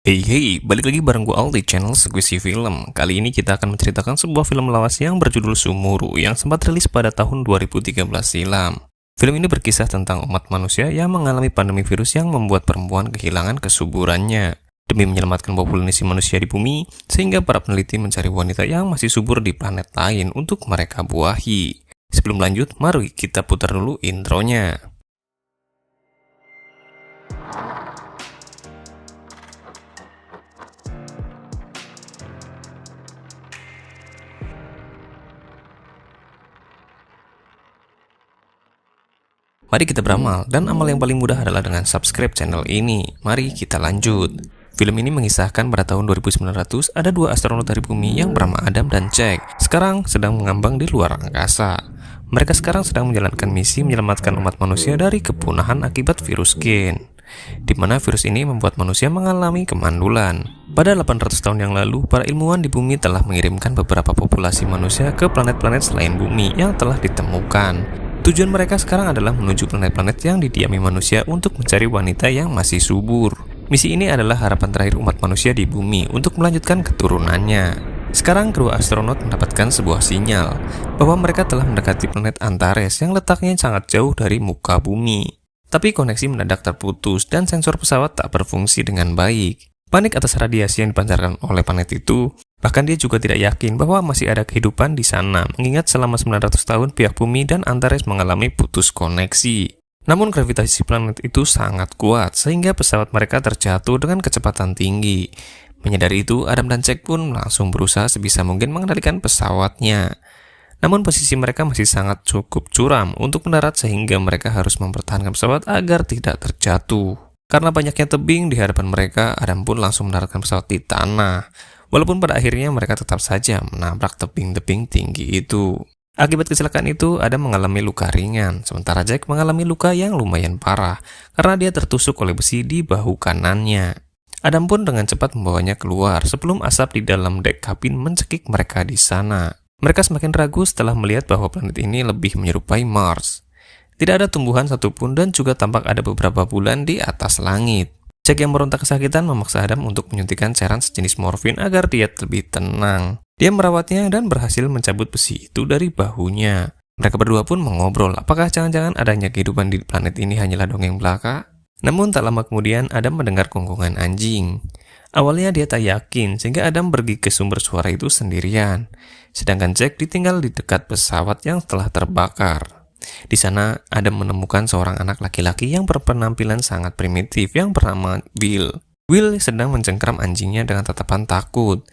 Hey, balik lagi bareng gue Al di channel Squishy Film. Kali ini kita akan menceritakan sebuah film lawas yang berjudul Sumuru yang sempat rilis pada tahun 2013 silam. Film ini berkisah tentang umat manusia yang mengalami pandemi virus yang membuat perempuan kehilangan kesuburannya. Demi menyelamatkan populasi manusia di bumi, sehingga para peneliti mencari wanita yang masih subur di planet lain untuk mereka buahi. Sebelum lanjut, mari kita putar dulu intronya. Mari kita beramal, dan amal yang paling mudah adalah dengan subscribe channel ini. Mari kita lanjut. Film ini mengisahkan pada tahun 2900 ada dua astronot dari bumi yang bernama Adam dan Jack. Sekarang sedang mengambang di luar angkasa. Mereka sekarang sedang menjalankan misi menyelamatkan umat manusia dari kepunahan akibat virus gen, di mana virus ini membuat manusia mengalami kemandulan. Pada 800 tahun yang lalu, para ilmuwan di bumi telah mengirimkan beberapa populasi manusia ke planet-planet selain bumi yang telah ditemukan. Tujuan mereka sekarang adalah menuju planet-planet yang didiami manusia untuk mencari wanita yang masih subur. Misi ini adalah harapan terakhir umat manusia di bumi untuk melanjutkan keturunannya. Sekarang kedua astronot mendapatkan sebuah sinyal bahwa mereka telah mendekati planet Antares yang letaknya sangat jauh dari muka bumi. Tapi koneksi mendadak terputus dan sensor pesawat tak berfungsi dengan baik. Panik atas radiasi yang dipancarkan oleh planet itu, bahkan dia juga tidak yakin bahwa masih ada kehidupan di sana, mengingat selama 900 tahun pihak bumi dan Antares mengalami putus koneksi. Namun gravitasi planet itu sangat kuat, sehingga pesawat mereka terjatuh dengan kecepatan tinggi. Menyadari itu, Adam dan Jack pun langsung berusaha sebisa mungkin mengendalikan pesawatnya. Namun posisi mereka masih sangat cukup curam untuk mendarat, sehingga mereka harus mempertahankan pesawat agar tidak terjatuh. Karena banyaknya tebing di hadapan mereka, Adam pun langsung mendaratkan pesawat di tanah. Walaupun pada akhirnya mereka tetap saja menabrak tebing-tebing tinggi itu. Akibat kecelakaan itu, Adam mengalami luka ringan, sementara Jack mengalami luka yang lumayan parah karena dia tertusuk oleh besi di bahu kanannya. Adam pun dengan cepat membawanya keluar sebelum asap di dalam dek kabin mencekik mereka di sana. Mereka semakin ragu setelah melihat bahwa planet ini lebih menyerupai Mars. Tidak ada tumbuhan satupun dan juga tampak ada beberapa bulan di atas langit. Jack yang meronta kesakitan memaksa Adam untuk menyuntikkan cairan sejenis morfin agar dia lebih tenang. Dia merawatnya dan berhasil mencabut besi itu dari bahunya. Mereka berdua pun mengobrol apakah jangan-jangan adanya kehidupan di planet ini hanyalah dongeng belaka. Namun tak lama kemudian Adam mendengar gonggongan anjing. Awalnya dia tak yakin sehingga Adam pergi ke sumber suara itu sendirian. Sedangkan Jack ditinggal di dekat pesawat yang telah terbakar. Di sana, Adam menemukan seorang anak laki-laki yang berpenampilan sangat primitif yang bernama Will. Will sedang mencengkram anjingnya dengan tatapan takut.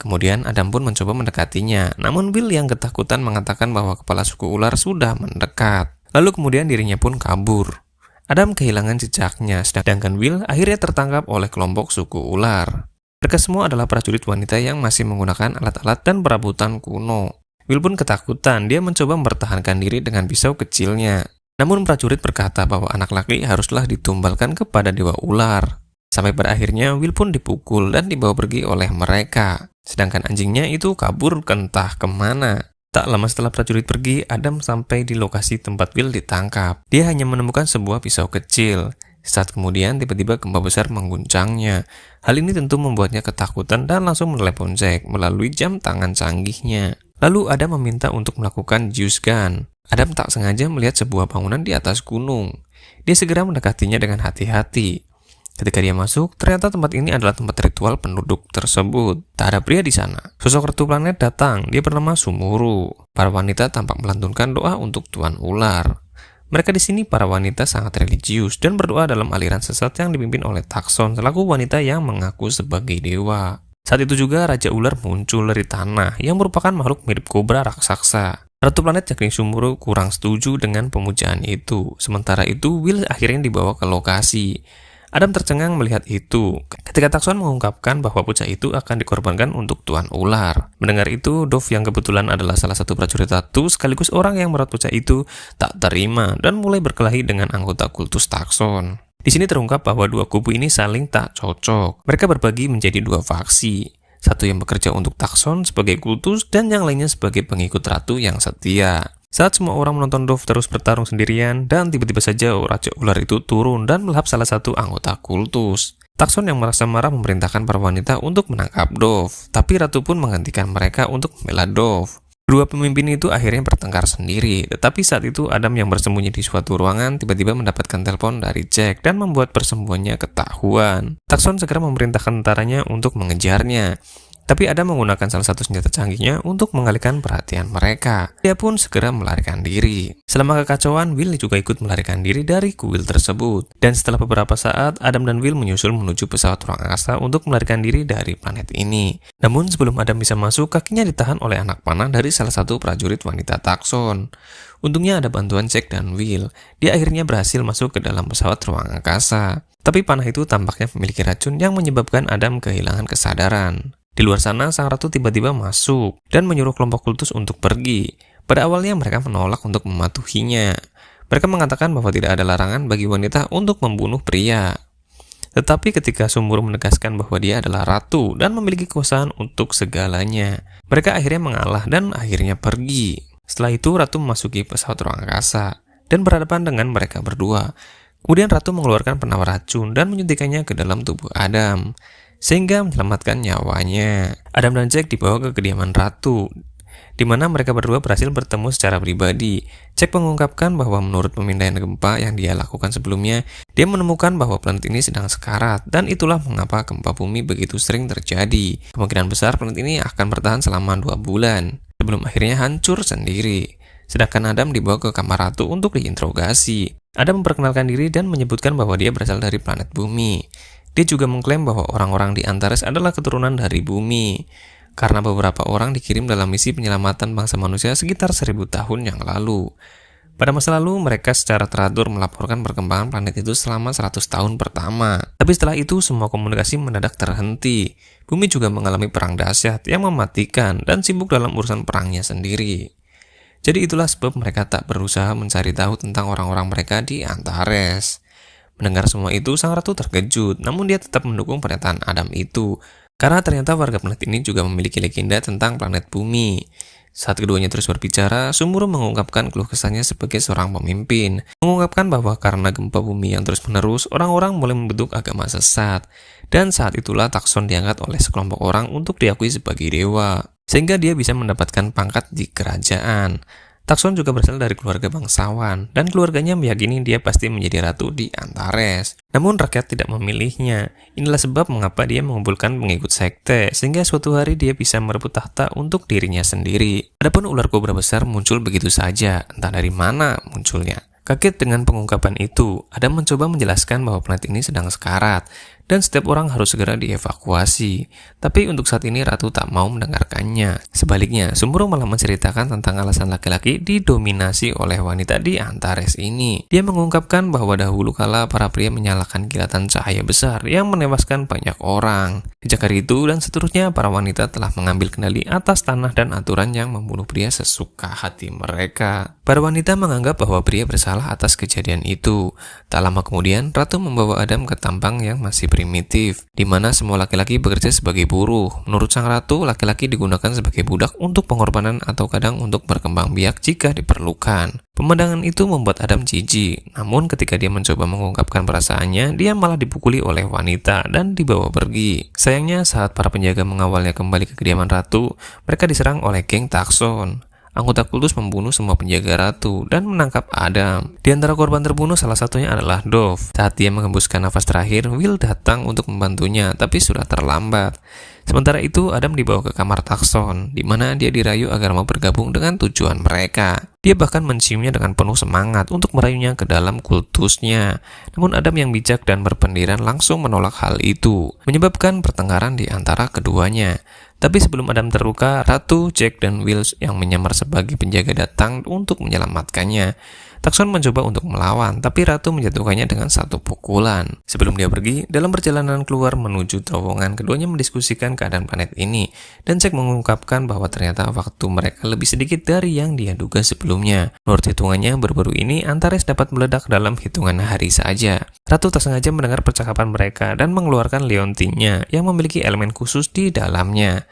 Kemudian Adam pun mencoba mendekatinya, namun Will yang ketakutan mengatakan bahwa kepala suku ular sudah mendekat. Lalu kemudian dirinya pun kabur. Adam kehilangan jejaknya, sedangkan Will akhirnya tertangkap oleh kelompok suku ular. Mereka semua adalah prajurit wanita yang masih menggunakan alat-alat dan perabotan kuno. Will pun ketakutan, dia mencoba mempertahankan diri dengan pisau kecilnya. Namun prajurit berkata bahwa anak laki haruslah ditumbalkan kepada dewa ular. Sampai pada akhirnya Will pun dipukul dan dibawa pergi oleh mereka. Sedangkan anjingnya itu kabur entah kemana. Tak lama setelah prajurit pergi, Adam sampai di lokasi tempat Will ditangkap. Dia hanya menemukan sebuah pisau kecil. Saat kemudian tiba-tiba gempa besar mengguncangnya. Hal ini tentu membuatnya ketakutan dan langsung menelepon Jack melalui jam tangan canggihnya. Lalu Adam meminta untuk melakukan Zeus Gun. Adam tak sengaja melihat sebuah bangunan di atas gunung. Dia segera mendekatinya dengan hati-hati. Ketika dia masuk, ternyata tempat ini adalah tempat ritual penduduk tersebut. Tak ada pria di sana. Sosok ratu planet datang, dia bernama Sumuru. Para wanita tampak melantunkan doa untuk Tuan Ular. Mereka di sini para wanita sangat religius dan berdoa dalam aliran sesat yang dipimpin oleh Taxon selaku wanita yang mengaku sebagai dewa. Saat itu juga Raja Ular muncul dari tanah yang merupakan makhluk mirip kobra raksasa. Ratu planet yakni Sumuru kurang setuju dengan pemujaan itu. Sementara itu Will akhirnya dibawa ke lokasi. Adam tercengang melihat itu ketika Taxon mengungkapkan bahwa bocah itu akan dikorbankan untuk Tuan Ular. Mendengar itu, Dove yang kebetulan adalah salah satu prajurit ratu sekaligus orang yang merawat bocah itu tak terima dan mulai berkelahi dengan anggota kultus Taxon. Di sini terungkap bahwa dua kubu ini saling tak cocok. Mereka berbagi menjadi dua faksi. Satu yang bekerja untuk Taxon sebagai kultus dan yang lainnya sebagai pengikut ratu yang setia. Saat semua orang menonton Dove terus bertarung sendirian dan tiba-tiba saja Raja Ular itu turun dan melahap salah satu anggota kultus. Takson yang merasa marah memerintahkan para wanita untuk menangkap Dove, tapi Ratu pun menghentikan mereka untuk membela Dove. Kedua pemimpin itu akhirnya bertengkar sendiri, tetapi saat itu Adam yang bersembunyi di suatu ruangan tiba-tiba mendapatkan telepon dari Jack dan membuat persembunyiannya ketahuan. Takson segera memerintahkan tentaranya untuk mengejarnya. Tapi Adam menggunakan salah satu senjata canggihnya untuk mengalihkan perhatian mereka. Dia pun segera melarikan diri. Selama kekacauan, Will juga ikut melarikan diri dari kuil tersebut. Dan setelah beberapa saat, Adam dan Will menyusul menuju pesawat ruang angkasa untuk melarikan diri dari planet ini. Namun sebelum Adam bisa masuk, kakinya ditahan oleh anak panah dari salah satu prajurit wanita Takson. Untungnya ada bantuan Jack dan Will. Dia akhirnya berhasil masuk ke dalam pesawat ruang angkasa. Tapi panah itu tampaknya memiliki racun yang menyebabkan Adam kehilangan kesadaran. Di luar sana, sang ratu tiba-tiba masuk dan menyuruh kelompok kultus untuk pergi. Pada awalnya mereka menolak untuk mematuhinya. Mereka mengatakan bahwa tidak ada larangan bagi wanita untuk membunuh pria. Tetapi ketika Sumburu menegaskan bahwa dia adalah ratu dan memiliki kekuasaan untuk segalanya, mereka akhirnya mengalah dan akhirnya pergi. Setelah itu, ratu memasuki pesawat ruang angkasa dan berhadapan dengan mereka berdua. Kemudian ratu mengeluarkan penawar racun dan menyuntikannya ke dalam tubuh Adam, sehingga menyelamatkan nyawanya. Adam dan Jack dibawa ke kediaman ratu, di mana mereka berdua berhasil bertemu secara pribadi. Jack mengungkapkan bahwa menurut pemindaian gempa yang dia lakukan sebelumnya, dia menemukan bahwa planet ini sedang sekarat, dan itulah mengapa gempa bumi begitu sering terjadi. Kemungkinan besar planet ini akan bertahan selama 2 bulan, sebelum akhirnya hancur sendiri. Sedangkan Adam dibawa ke kamar ratu untuk diinterogasi. Adam memperkenalkan diri dan menyebutkan bahwa dia berasal dari planet bumi. Dia juga mengklaim bahwa orang-orang di Antares adalah keturunan dari bumi, karena beberapa orang dikirim dalam misi penyelamatan bangsa manusia sekitar 1000 tahun yang lalu. Pada masa lalu, mereka secara teratur melaporkan perkembangan planet itu selama 100 tahun pertama. Tapi setelah itu, semua komunikasi mendadak terhenti. Bumi juga mengalami perang dahsyat yang mematikan dan sibuk dalam urusan perangnya sendiri. Jadi itulah sebab mereka tak berusaha mencari tahu tentang orang-orang mereka di Antares. Mendengar semua itu, sang ratu terkejut, namun dia tetap mendukung pernyataan Adam itu, karena ternyata warga planet ini juga memiliki legenda tentang planet bumi. Saat keduanya terus berbicara, Sumburu mengungkapkan keluh kesahnya sebagai seorang pemimpin, mengungkapkan bahwa karena gempa bumi yang terus-menerus, orang-orang mulai membentuk agama sesat, dan saat itulah Takson diangkat oleh sekelompok orang untuk diakui sebagai dewa, sehingga dia bisa mendapatkan pangkat di kerajaan. Takson juga berasal dari keluarga bangsawan, dan keluarganya meyakini dia pasti menjadi ratu di Antares. Namun rakyat tidak memilihnya. Inilah sebab mengapa dia mengumpulkan pengikut sekte, sehingga suatu hari dia bisa merebut tahta untuk dirinya sendiri. Adapun ular kobra besar muncul begitu saja, entah dari mana munculnya. Kaget dengan pengungkapan itu, Adam mencoba menjelaskan bahwa planet ini sedang sekarat, dan setiap orang harus segera dievakuasi. Tapi untuk saat ini Ratu tak mau mendengarkannya. Sebaliknya, Sumburu malah menceritakan tentang alasan laki-laki didominasi oleh wanita di Antares ini. Dia mengungkapkan bahwa dahulu kala para pria menyalakan kilatan cahaya besar yang menewaskan banyak orang. Sejak hari itu dan seterusnya, para wanita telah mengambil kendali atas tanah dan aturan yang membunuh pria sesuka hati mereka. Para wanita menganggap bahwa pria bersalah atas kejadian itu. Tak lama kemudian, Ratu membawa Adam ke tambang yang masih primitif, di mana semua laki-laki bekerja sebagai buruh. Menurut sang ratu, laki-laki digunakan sebagai budak untuk pengorbanan atau kadang untuk berkembang biak jika diperlukan. Pemandangan itu membuat Adam jijik, namun ketika dia mencoba mengungkapkan perasaannya, dia malah dipukuli oleh wanita dan dibawa pergi. Sayangnya, saat para penjaga mengawalnya kembali ke kediaman ratu, mereka diserang oleh geng Takson. Anggota kultus membunuh semua penjaga ratu dan menangkap Adam. Di antara korban terbunuh salah satunya adalah Dove. Saat dia menghembuskan nafas terakhir, Will datang untuk membantunya, tapi sudah terlambat. Sementara itu, Adam dibawa ke kamar Takson, di mana dia dirayu agar mau bergabung dengan tujuan mereka. Dia bahkan menciumnya dengan penuh semangat untuk merayunya ke dalam kultusnya. Namun Adam yang bijak dan berpendidikan langsung menolak hal itu, menyebabkan pertengkaran di antara keduanya. Tapi sebelum Adam terluka, Ratu, Jack, dan Will yang menyamar sebagai penjaga datang untuk menyelamatkannya. Takson mencoba untuk melawan, tapi Ratu menjatuhkannya dengan satu pukulan. Sebelum dia pergi, dalam perjalanan keluar menuju terowongan, keduanya mendiskusikan keadaan planet ini, dan Jack mengungkapkan bahwa ternyata waktu mereka lebih sedikit dari yang dia duga sebelumnya. Menurut hitungannya, baru-baru ini Antares dapat meledak dalam hitungan hari saja. Ratu tak sengaja mendengar percakapan mereka dan mengeluarkan leontinnya yang memiliki elemen khusus di dalamnya.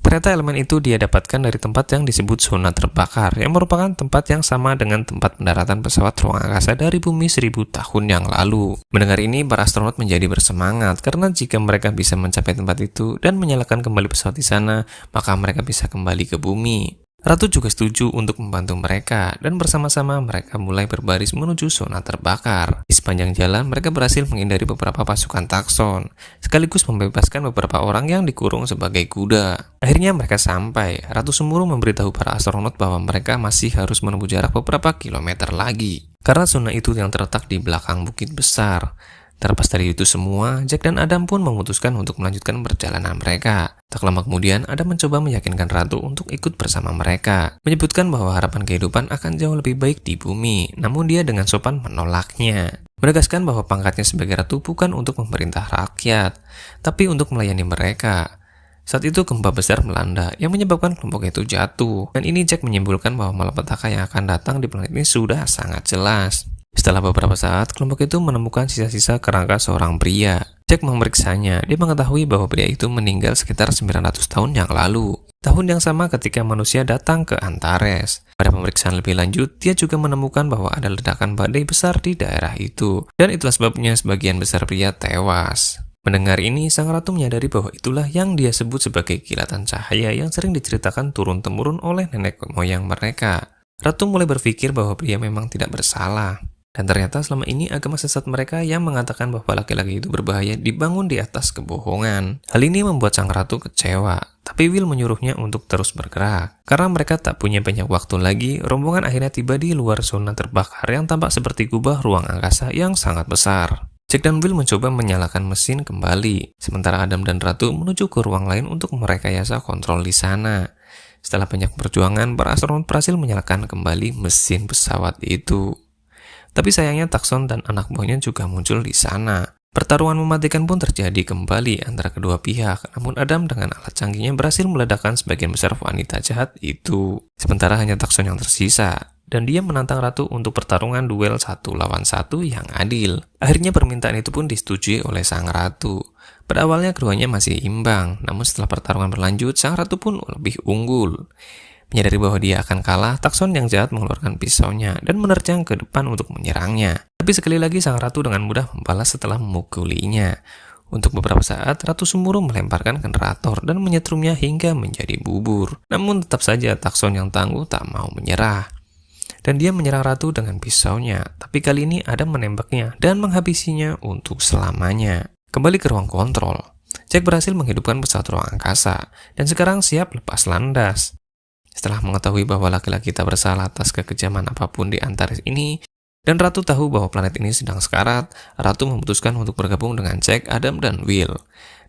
Ternyata elemen itu dia dapatkan dari tempat yang disebut zona terbakar, yang merupakan tempat yang sama dengan tempat pendaratan pesawat ruang angkasa dari bumi 1000 tahun yang lalu. Mendengar ini, para astronot menjadi bersemangat, karena jika mereka bisa mencapai tempat itu dan menyalakan kembali pesawat di sana, maka mereka bisa kembali ke bumi. Ratu juga setuju untuk membantu mereka, dan bersama-sama mereka mulai berbaris menuju zona terbakar. Di sepanjang jalan, mereka berhasil menghindari beberapa pasukan Takson, sekaligus membebaskan beberapa orang yang dikurung sebagai kuda. Akhirnya mereka sampai. Ratu Sumuru memberitahu para astronot bahwa mereka masih harus menempuh jarak beberapa kilometer lagi, karena zona itu yang terletak di belakang bukit besar. Terlepas dari itu semua, Jack dan Adam pun memutuskan untuk melanjutkan perjalanan mereka. Tak lama kemudian, Adam mencoba meyakinkan Ratu untuk ikut bersama mereka, menyebutkan bahwa harapan kehidupan akan jauh lebih baik di bumi, namun dia dengan sopan menolaknya. Menegaskan bahwa pangkatnya sebagai Ratu bukan untuk memerintah rakyat, tapi untuk melayani mereka. Saat itu gempa besar melanda yang menyebabkan kelompok itu jatuh, dan ini Jack menyimpulkan bahwa malapetaka yang akan datang di planet ini sudah sangat jelas. Setelah beberapa saat, kelompok itu menemukan sisa-sisa kerangka seorang pria. Jack memeriksanya. Dia mengetahui bahwa pria itu meninggal sekitar 900 tahun yang lalu. Tahun yang sama ketika manusia datang ke Antares. Pada pemeriksaan lebih lanjut, dia juga menemukan bahwa ada ledakan badai besar di daerah itu. Dan itulah sebabnya sebagian besar pria tewas. Mendengar ini, sang ratu menyadari bahwa itulah yang dia sebut sebagai kilatan cahaya yang sering diceritakan turun-temurun oleh nenek moyang mereka. Ratu mulai berpikir bahwa pria memang tidak bersalah. Dan ternyata selama ini agama sesat mereka yang mengatakan bahwa laki-laki itu berbahaya dibangun di atas kebohongan. Hal ini membuat sang ratu kecewa, tapi Will menyuruhnya untuk terus bergerak. Karena mereka tak punya banyak waktu lagi, rombongan akhirnya tiba di luar zona terbakar yang tampak seperti kubah ruang angkasa yang sangat besar. Jack dan Will mencoba menyalakan mesin kembali, sementara Adam dan Ratu menuju ke ruang lain untuk merekayasa kontrol di sana. Setelah banyak perjuangan, para astronot berhasil menyalakan kembali mesin pesawat itu. Tapi sayangnya Takson dan anak buahnya juga muncul di sana. Pertarungan mematikan pun terjadi kembali antara kedua pihak, namun Adam dengan alat canggihnya berhasil meledakkan sebagian besar wanita jahat itu. Sementara hanya Takson yang tersisa, dan dia menantang Ratu untuk pertarungan duel 1 lawan 1 yang adil. Akhirnya permintaan itu pun disetujui oleh sang Ratu. Pada awalnya keduanya masih imbang, namun setelah pertarungan berlanjut, sang Ratu pun lebih unggul. Menyadari bahwa dia akan kalah, Takson yang jahat mengeluarkan pisaunya dan menerjang ke depan untuk menyerangnya. Tapi sekali lagi sang ratu dengan mudah membalas setelah memukulinya. Untuk beberapa saat, Ratu Sumuru melemparkan generator dan menyetrumnya hingga menjadi bubur. Namun tetap saja Takson yang tangguh tak mau menyerah. Dan dia menyerang Ratu dengan pisaunya, tapi kali ini Adam menembaknya dan menghabisinya untuk selamanya. Kembali ke ruang kontrol, Jack berhasil menghidupkan pesawat ruang angkasa dan sekarang siap lepas landas. Setelah mengetahui bahwa laki-laki tak bersalah atas kekejaman apapun di Antares ini, dan Ratu tahu bahwa planet ini sedang sekarat, Ratu memutuskan untuk bergabung dengan Jack, Adam, dan Will.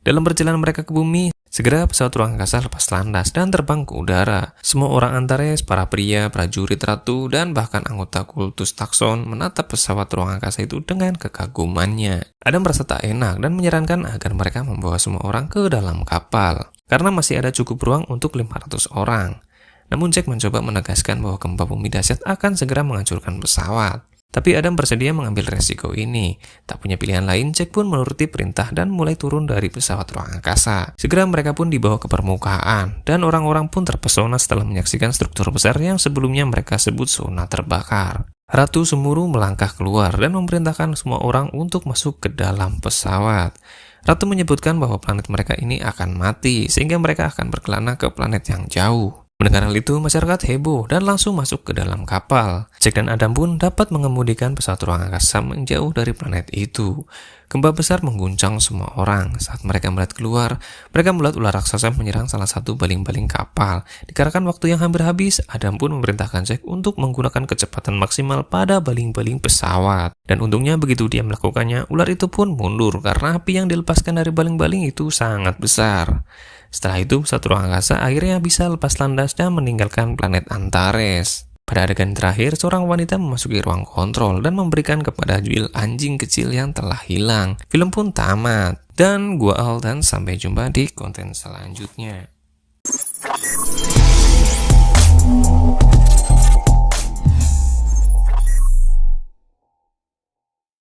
Dalam perjalanan mereka ke bumi, segera pesawat ruang angkasa lepas landas dan terbang ke udara. Semua orang Antares, para pria, prajurit Ratu, dan bahkan anggota kultus Takson menatap pesawat ruang angkasa itu dengan kekagumannya. Adam merasa tak enak dan menyarankan agar mereka membawa semua orang ke dalam kapal, karena masih ada cukup ruang untuk 500 orang. Namun Jack mencoba menegaskan bahwa gempa bumi dahsyat akan segera menghancurkan pesawat. Tapi Adam bersedia mengambil resiko ini. Tak punya pilihan lain, Jack pun menuruti perintah dan mulai turun dari pesawat ruang angkasa. Segera mereka pun dibawa ke permukaan, dan orang-orang pun terpesona setelah menyaksikan struktur besar yang sebelumnya mereka sebut zona terbakar. Ratu Sumuru melangkah keluar dan memerintahkan semua orang untuk masuk ke dalam pesawat. Ratu menyebutkan bahwa planet mereka ini akan mati, sehingga mereka akan berkelana ke planet yang jauh. Mendengar hal itu, masyarakat heboh dan langsung masuk ke dalam kapal. Jack dan Adam pun dapat mengemudikan pesawat ruang angkasa menjauh dari planet itu. Gempa besar mengguncang semua orang. Saat mereka melihat keluar, mereka melihat ular raksasa menyerang salah satu baling-baling kapal. Dikarenakan waktu yang hampir habis, Adam pun memerintahkan Jack untuk menggunakan kecepatan maksimal pada baling-baling pesawat. Dan untungnya begitu dia melakukannya, ular itu pun mundur karena api yang dilepaskan dari baling-baling itu sangat besar. Setelah itu, pesawat ruang angkasa akhirnya bisa lepas landas dan meninggalkan planet Antares. Pada adegan terakhir, seorang wanita memasuki ruang kontrol dan memberikan kepada Will anjing kecil yang telah hilang. Film pun tamat. Dan gua Al dan sampai jumpa di konten selanjutnya.